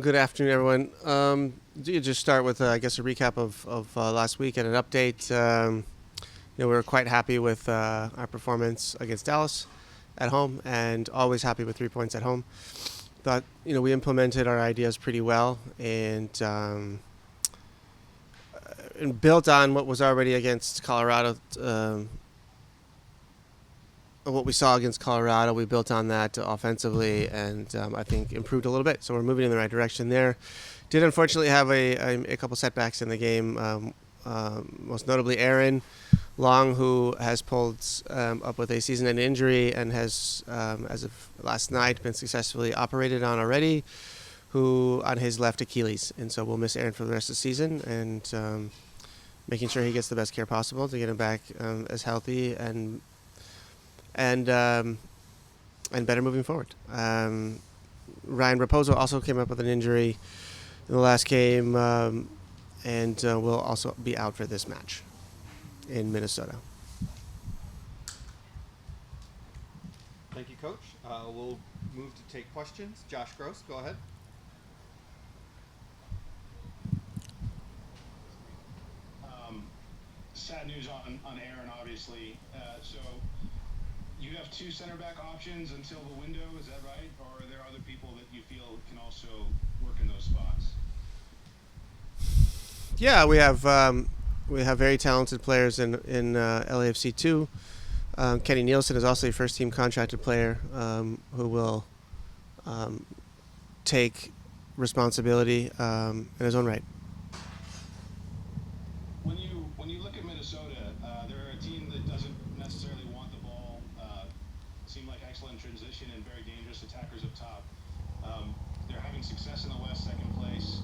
Good afternoon, everyone. You just start with, I guess, a recap of last week and an update. We were quite happy with our performance against Dallas at home, and always happy with 3 points at home. Thought we implemented our ideas pretty well, and built on what was already against Colorado. What we saw against Colorado, we built on that offensively, and I think improved a little bit. So we're moving in the right direction there. Did unfortunately have a couple setbacks in the game, most notably Aaron Long, who has pulled up with a season-end injury and has, as of last night, been successfully operated on already, who on his left Achilles. And so we'll miss Aaron for the rest of the season, and making sure he gets the best care possible to get him back as healthy and better moving forward. Ryan Raposo also came up with an injury in the last game, and will also be out for this match in Minnesota. Thank you, Coach. We'll move to take questions. Josh Gross, go ahead. Sad news on Aaron, obviously. So you have two center back options until the window, is that right? Or are there other people that you feel can also work in those spots? Yeah, we have very talented players in LAFC too. Kenny Nielsen is also a first-team contracted player who will take responsibility in his own right. When you look at Minnesota, they're a team that doesn't necessarily want the ball. Seem like excellent transition and very dangerous attackers up top. They're having success in the West, second place.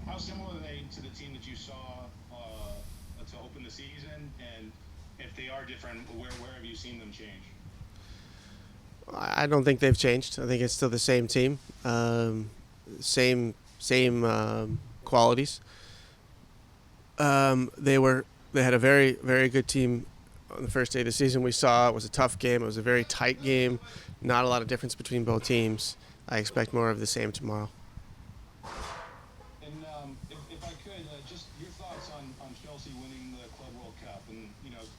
How similar are they to the team that you saw to open the season? And if they are different, where have you seen them change? I don't think they've changed. I think it's still the same team, same qualities. They had a very, very good team on the first day of the season. We saw it was a tough game. It was a very tight game. Not a lot of difference between both teams. I expect more of the same tomorrow. And if I could, just your thoughts on Chelsea winning the Club World Cup, and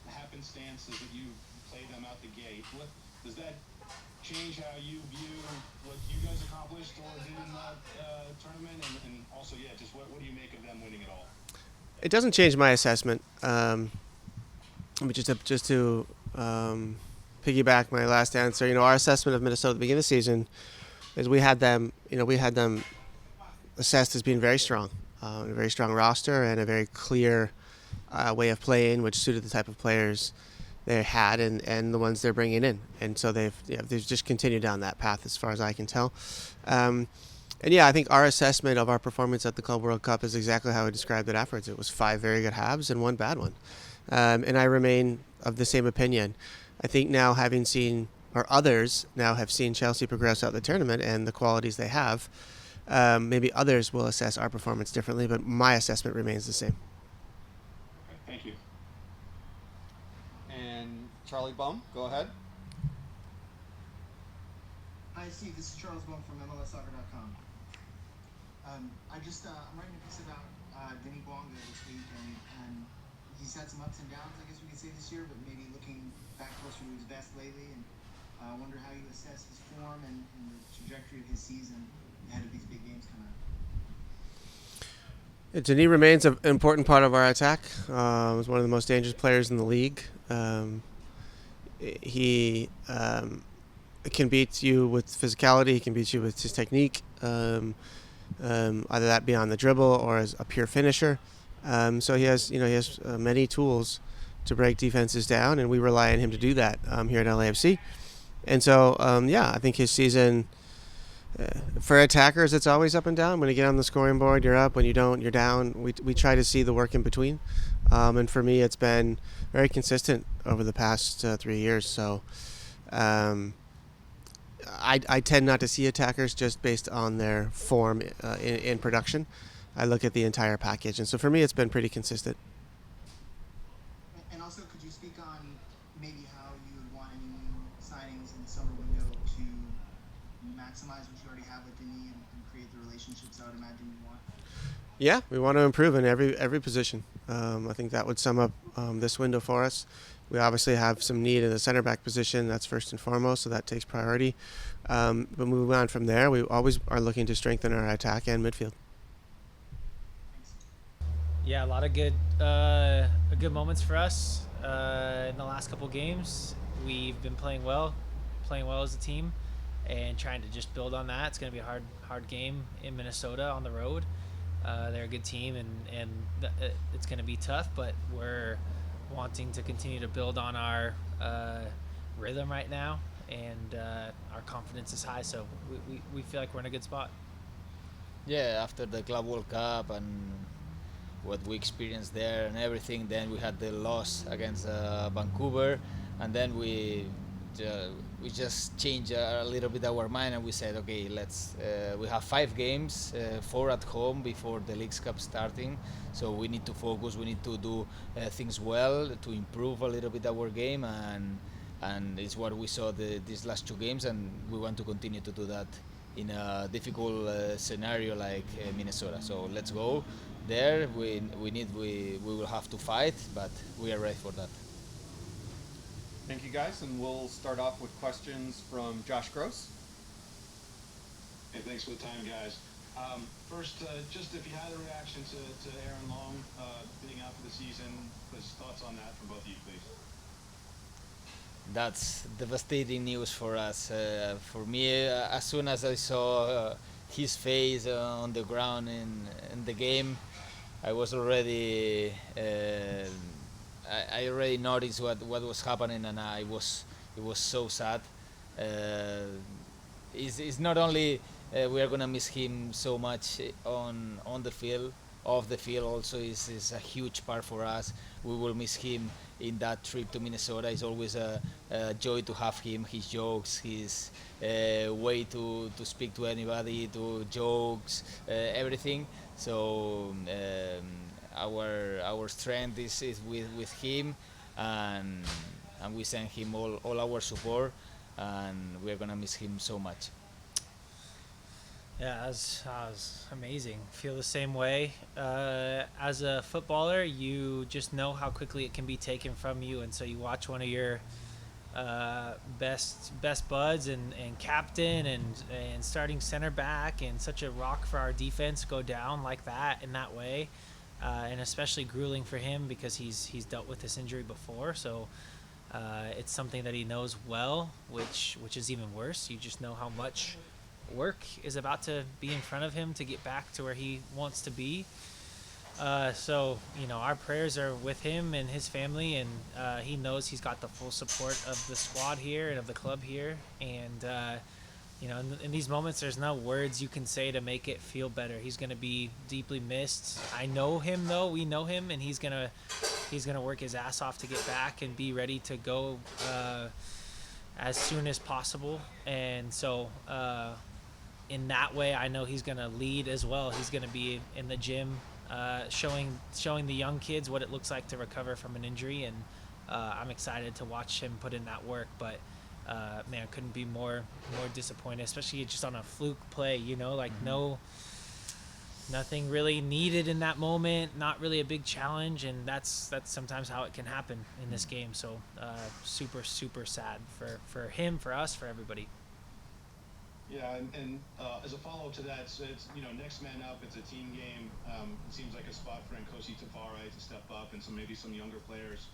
happenstance is that you play them out the gate. What does that change how you view what you guys accomplished or did in that tournament, and also, just what do you make of them winning it all? It doesn't change my assessment. But just to piggyback my last answer, our assessment of Minnesota at the beginning of the season is we had them assessed as being very strong, a very strong roster and a very clear way of playing, which suited the type of players they had and the ones they're bringing in. And so they've just continued down that path as far as I can tell. I think our assessment of our performance at the Club World Cup is exactly how I described it afterwards. It was 5 very good halves and 1 bad one. And I remain of the same opinion. I think now others now have seen Chelsea progress out the tournament and the qualities they have, maybe others will assess our performance differently, but my assessment remains the same. Okay, thank you. And Charlie Bum, go ahead. Hi, Steve. This is Charles Bum from MLSsoccer.com. I'm writing a piece about Denis Bouanga this week, and he's had some ups and downs, I guess we could say, this year, but maybe looking back closer to his best lately, and I wonder how you assess his form and the trajectory of his season ahead of these big games coming up. Denis remains an important part of our attack. He's one of the most dangerous players in the league. He can beat you with physicality. He can beat you with his technique, either that be on the dribble or as a pure finisher. So he has many tools to break defenses down, and we rely on him to do that here at LAFC. And so, I think his season, for attackers, it's always up and down. When you get on the scoring board, you're up. When you don't, you're down. We try to see the work in between. And for me, it's been very consistent over the past 3 years. So I tend not to see attackers just based on their form in production. I look at the entire package. And so for me, it's been pretty consistent. And also, could you speak on maybe how you would want any new signings in the summer window to maximize what you already have with Denis and create the relationships I would imagine you want. Yeah, we want to improve in every position. I think that would sum up this window for us. We obviously have some need in the center back position. That's first and foremost, so that takes priority. But moving on from there, we always are looking to strengthen our attack and midfield. Thanks. Yeah, a lot of good moments for us in the last couple games. We've been playing well as a team, and trying to just build on that. It's going to be a hard game in Minnesota on the road. They're a good team, and it's going to be tough, but we're wanting to continue to build on our rhythm right now, and our confidence is high, so we feel like we're in a good spot. Yeah, after the Club World Cup and what we experienced there and everything, then we had the loss against Vancouver, and then we just changed a little bit our mind, and we said, okay, let's we have 5 games, 4 at home before the Leagues Cup starting, so we need to focus, we need to do things well to improve a little bit our game, and it's what we saw these last 2 games, and we want to continue to do that in a difficult scenario like Minnesota. So let's go there. We will have to fight, but we are ready for that. Thank you, guys, and we'll start off with questions from Josh Gross. Hey, thanks for the time, guys. First, just if you had a reaction to Aaron Long being out for the season, his thoughts on that from both of you, please. That's devastating news for us. For me, as soon as I saw his face on the ground in the game, I was already I already noticed what was happening, and it was so sad. It's not only we are gonna miss him so much on the field, off the field also is a huge part for us. We will miss him in that trip to Minnesota. It's always a joy to have him, his jokes, his way to speak to anybody, to jokes, everything. So our strength is with him, and we send him all our support, and we're gonna miss him so much. Yeah, that was amazing. Feel the same way. As a footballer, you just know how quickly it can be taken from you, and so you watch one of your best buds and captain and starting center back and such a rock for our defense go down like that in that way, and especially grueling for him because he's dealt with this injury before. So it's something that he knows well, which is even worse. You just know how much work is about to be in front of him to get back to where he wants to be. So our prayers are with him and his family, and he knows he's got the full support of the squad here and of the club here, and in these moments there's no words you can say to make it feel better. He's going to be deeply missed. I know him, though. We know him, and he's gonna work his ass off to get back and be ready to go as soon as possible. And so in that way, I know he's going to lead as well. He's going to be in the gym showing the young kids what it looks like to recover from an injury, and I'm excited to watch him put in that work. But man, couldn't be more disappointed, especially just on a fluke play, nothing really needed in that moment, not really a big challenge, and that's sometimes how it can happen in this game. So super sad for him, for us, for everybody. Yeah, and as a follow-up to that, so it's next man up. It's a team game. It seems like a spot for Nkosi Tavares to step up, and maybe some younger players.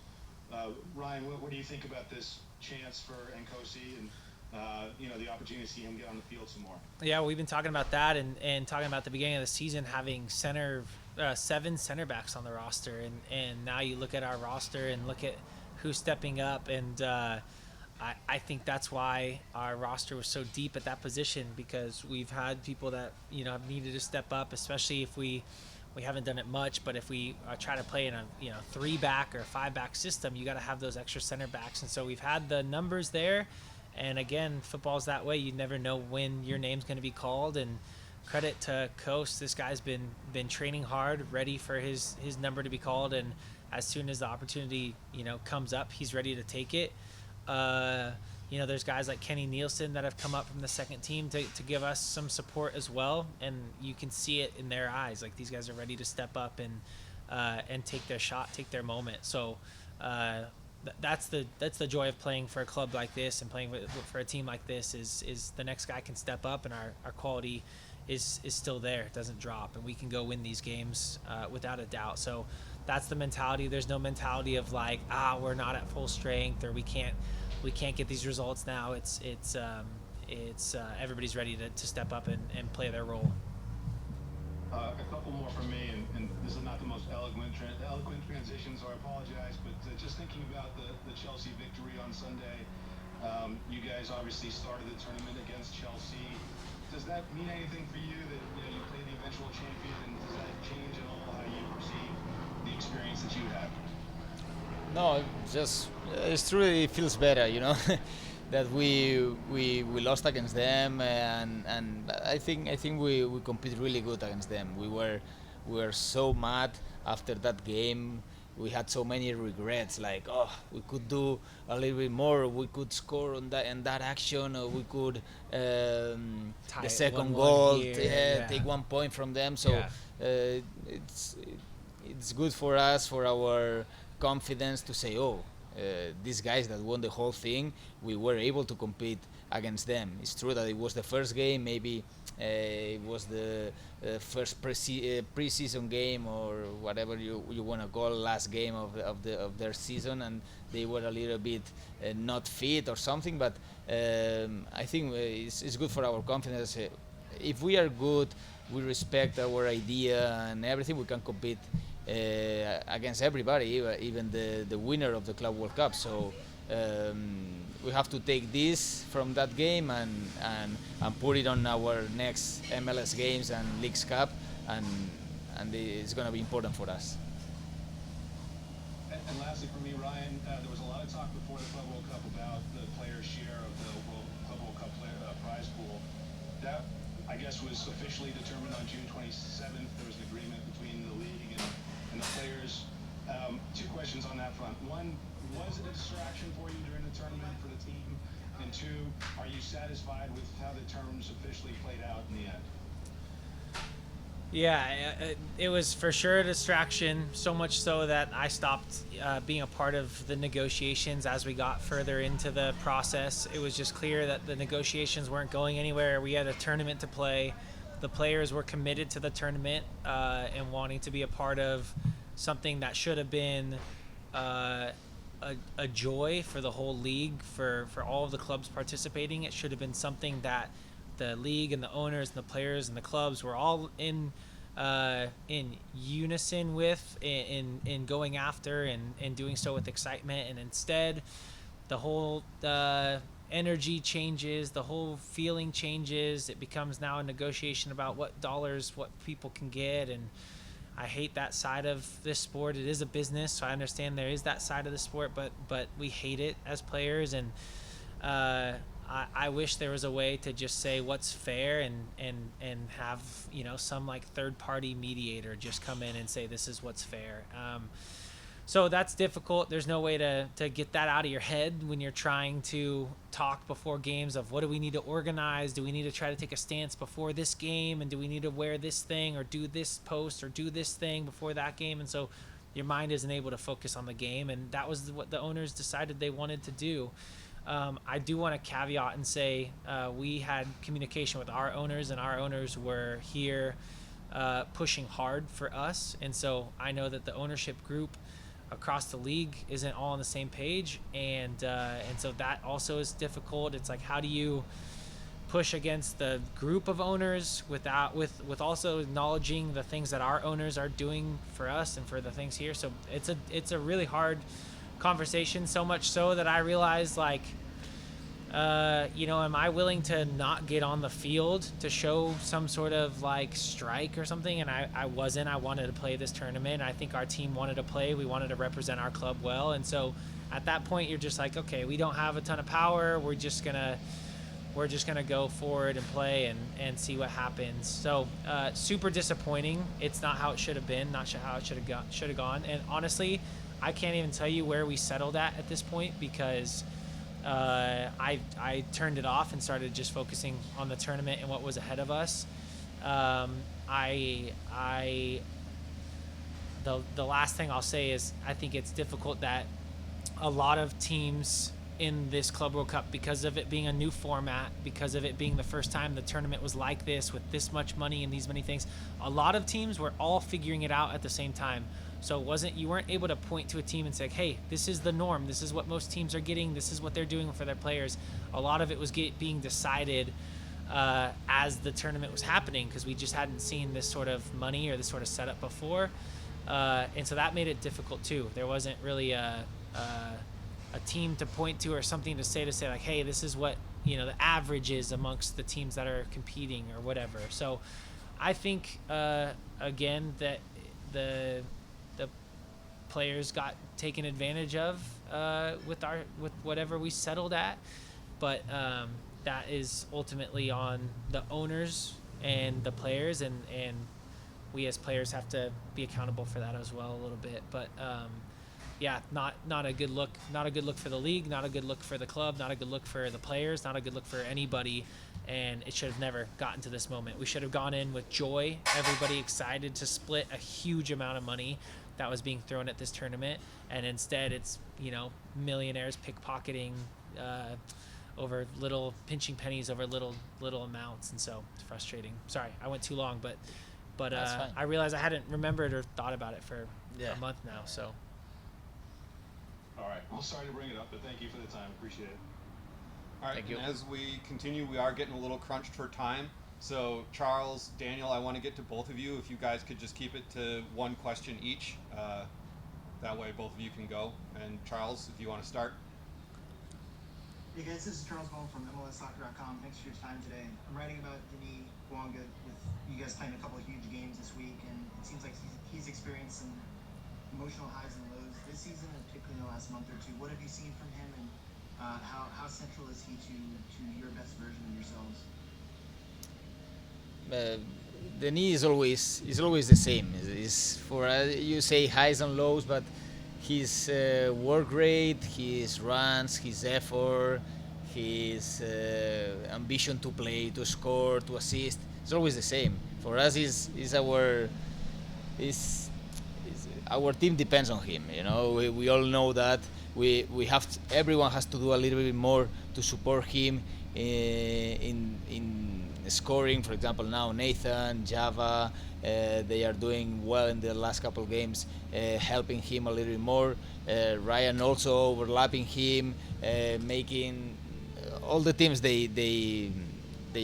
Ryan, what do you think about this chance for Nkosi and the opportunity to see him get on the field some more? Yeah, we've been talking about that and talking about the beginning of the season having 7 center backs on the roster, and now you look at our roster and look at who's stepping up, and I think that's why our roster was so deep at that position, because we've had people that have needed to step up, especially if we haven't done it much, but if we try to play in a 3-back or 5-back system, you got to have those extra center backs, and so we've had the numbers there. And again, football's that way. You never know when your name's going to be called, and credit to Coast. This guy's been training hard, ready for his number to be called, and as soon as the opportunity comes up, he's ready to take it. there's guys like Kenny Nielsen that have come up from the second team to give us some support as well, and you can see it in their eyes. Like, these guys are ready to step up and take their shot, take their moment. So that's the joy of playing for a club like this and playing for a team like this is the next guy can step up, and our quality is still there. It doesn't drop, and we can go win these games without a doubt. So that's the mentality. There's no mentality of like, we're not at full strength, or we can't get these results now. It's everybody's ready to step up and play their role. A couple more from me, and this is not the most eloquent transition, so I apologize, but just thinking about the Chelsea victory on Sunday, you guys obviously started the tournament against Chelsea. Does that mean anything for you that you play the eventual champion, and does that change at all how you perceive the experience that you had? No, just it's true. It feels better, that we lost against them, and I think we competed really good against them. We were so mad after that game. We had so many regrets, like, we could do a little bit more, we could score on that action, or we could the second goal, take 1 point from them. So it's good for us, for our confidence, to say, these guys that won the whole thing, we were able to compete against them. It's true that it was the first game, maybe it was the first pre-season game, or whatever you want to call, last game of their season, and they were a little bit not fit or something. But I think it's good for our confidence. If we are good, we respect our idea and everything, we can compete against everybody, even the winner of the Club World Cup. So we have to take this from that game and put it on our next MLS games and Leagues Cup, and it's going to be important for us. And lastly for me, Ryan, there was a lot of talk before the Club World Cup about the players' share of the Club World Cup prize pool. That, I guess, was officially determined on June 27th. There was an agreement between the league and the players. Two questions on that front. One, was it a distraction for you during the tournament for the team? And two, are you satisfied with how the terms officially played out in the end? Yeah, it was for sure a distraction, so much so that I stopped being a part of the negotiations as we got further into the process. It was just clear that the negotiations weren't going anywhere. We had a tournament to play. The players were committed to the tournament and wanting to be a part of something that should have been a joy for the whole league, for all of the clubs participating. It should have been something that the league and the owners and the players and the clubs were all in unison with, in going after and doing so with excitement. And instead, the whole energy changes, the whole feeling changes. It becomes now a negotiation about what people can get, and I hate that side of this sport. It is a business, so I understand there is that side of the sport, but we hate it as players, and I wish there was a way to just say what's fair and have some like third party mediator just come in and say this is what's fair. So that's difficult. There's no way to get that out of your head when you're trying to talk before games of what do we need to organize? Do we need to try to take a stance before this game? And do we need to wear this thing or do this post or do this thing before that game? And so your mind isn't able to focus on the game. And that was what the owners decided they wanted to do. I do want to caveat and say we had communication with our owners, and our owners were here pushing hard for us. And so I know that the ownership group across the league isn't all on the same page, and so that also is difficult. It's like, how do you push against the group of owners with also acknowledging the things that our owners are doing for us and for the things here? So it's a really hard conversation, so much so that I realized, like, am I willing to not get on the field to show some sort of like strike or something? And I wasn't. I wanted to play this tournament. I think our team wanted to play. We wanted to represent our club well. And so at that point, you're just like, okay, we don't have a ton of power. We're just gonna go forward and play and see what happens. So super disappointing. It's not how it should have been. Not how it should have gone. And honestly, I can't even tell you where we settled at this point, because I turned it off and started just focusing on the tournament and what was ahead of us. I the last thing I'll say is I think it's difficult that a lot of teams in this Club World Cup, because of it being a new format, because of it being the first time the tournament was like this with this much money and these many things, a lot of teams were all figuring it out at the same time. So you weren't able to point to a team and say, hey, this is the norm, this is what most teams are getting, this is what they're doing for their players. A lot of it was being decided as the tournament was happening, because we just hadn't seen this sort of money or this sort of setup before. And so that made it difficult too. There wasn't really a team to point to or something to say like, hey, this is what the average is amongst the teams that are competing or whatever. So I think again that the players got taken advantage of with whatever we settled at, but that is ultimately on the owners and the players, and we as players have to be accountable for that as well a little bit. But yeah, not a good look. Not a good look for the league. Not a good look for the club. Not a good look for the players. Not a good look for anybody. And it should have never gotten to this moment. We should have gone in with joy, everybody excited to split a huge amount of money that was being thrown at this tournament, and instead it's millionaires pickpocketing over little, pinching pennies over little amounts, and so it's frustrating. Sorry, I went too long, but I realized I hadn't remembered or thought about it for a month now. So. All right. Well, sorry to bring it up, but thank you for the time. Appreciate it. All right. Thank you. And as we continue, we are getting a little crunched for time. So Charles, Daniel, I want to get to both of you. If you guys could just keep it to one question each, that way both of you can go. And Charles, if you want to start. Hey guys, this is Charles Bone from MLSsoccer.com. Thanks for your time today. I'm writing about Denis Bouanga with you guys playing a couple of huge games this week, and it seems like he's experienced some emotional highs and lows this season, and particularly in the last month or two. What have you seen from him, and how central is he to your best version of yourselves? Denis is always the same. Is for you say highs and lows, but his work rate, his runs, his effort, his ambition to play, to score, to assist, it's always the same. For us, is our team depends on him. We all know that we have everyone has to do a little bit more to support him in scoring. For example, now Nathan, Java, they are doing well in the last couple of games, helping him a little bit more. Ryan also overlapping him, making all the teams they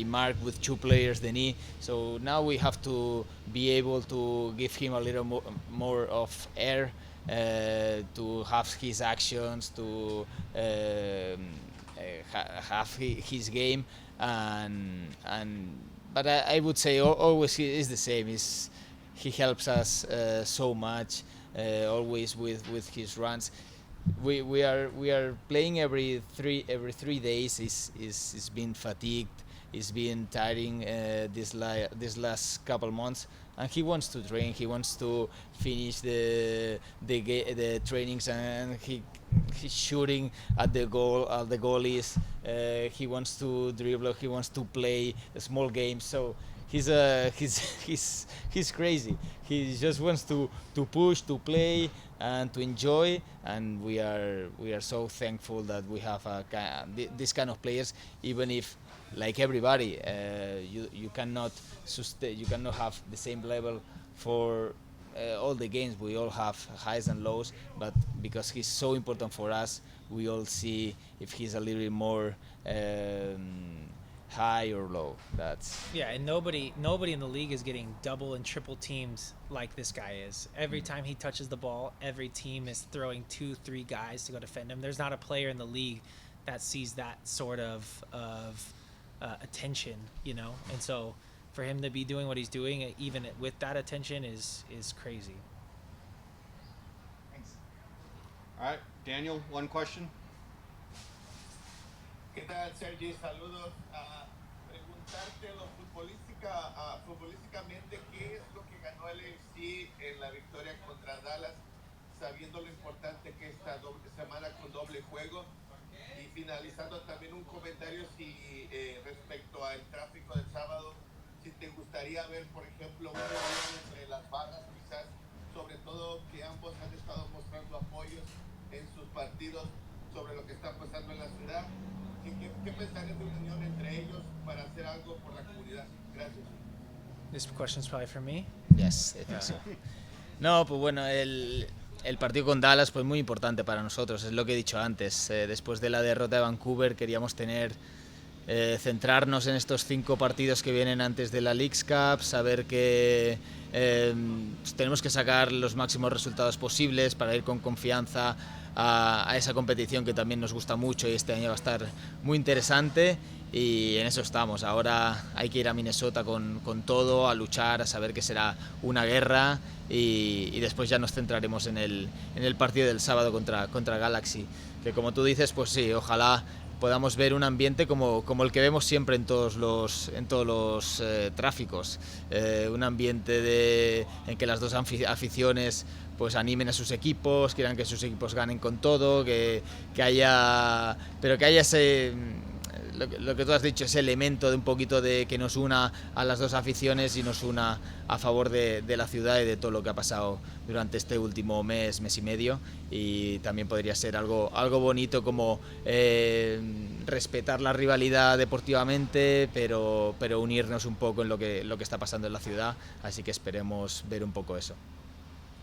mark with two players, Denis. So now we have to be able to give him a little more of air, to have his actions, to have his game, but I would say always he is the same. He helps us so much, always with his runs. We are playing every 3 days. It's been fatigued. It's been tiring this last couple months, and he wants to train. He wants to finish the trainings, and he's shooting at the goalies. He wants to dribble. He wants to play small games. So he's crazy. He just wants to push, to play, and to enjoy. And we are so thankful that we have this kind of players. Even if, like everybody, you cannot have the same level for all the games. We all have highs and lows, but because he's so important for us, we all see if he's a little bit more high or low. And nobody in the league is getting double and triple teams like this guy is. Every time he touches the ball, every team is throwing 2-3 guys to go defend him. There's not a player in the league that sees that sort of attention, and so for him to be doing what he's doing, even with that attention, is crazy. Thanks. All right, Daniel, one question. ¿Qué tal, Sergi? Saludos. Preguntarte futbolísticamente, ¿qué es lo que ganó el LAFC en la victoria contra Dallas, sabiendo lo importante que esta semana con doble juego? Y finalizando también un comentario respecto al tráfico del sábado, si te gustaría ver, por ejemplo, una unión entre las barras, quizás, sobre todo que ambos han estado mostrando apoyos en sus partidos sobre lo que está pasando en la ciudad. ¿Qué pensarías de una unión entre ellos para hacer algo por la comunidad? Gracias. This question's probably for me. Yes, I think so. No, pues bueno, el partido con Dallas pues muy importante para nosotros, es lo que he dicho antes. Después de la derrota de Vancouver queríamos centrarnos en estos 5 partidos que vienen antes de la Leagues Cup, saber que tenemos que sacar los máximos resultados posibles para ir con confianza a esa competición que también nos gusta mucho y este año va a estar muy interesante, y en eso estamos. Ahora hay que ir a Minnesota con todo, a luchar, a saber que será una guerra, y después ya nos centraremos en el partido del sábado contra Galaxy, que como tú dices, pues sí, ojalá podamos ver un ambiente como el que vemos siempre en todos los tráficos, un ambiente en que las dos aficiones pues animen a sus equipos, quieran que sus equipos ganen con todo, que haya ese, lo que tú has dicho, ese elemento de un poquito de que nos una a las dos aficiones y nos una a favor de la ciudad y de todo lo que ha pasado durante este último mes y medio. Y también podría ser algo bonito como respetar la rivalidad deportivamente, pero unirnos un poco en lo que está pasando en la ciudad, así que esperemos ver un poco eso.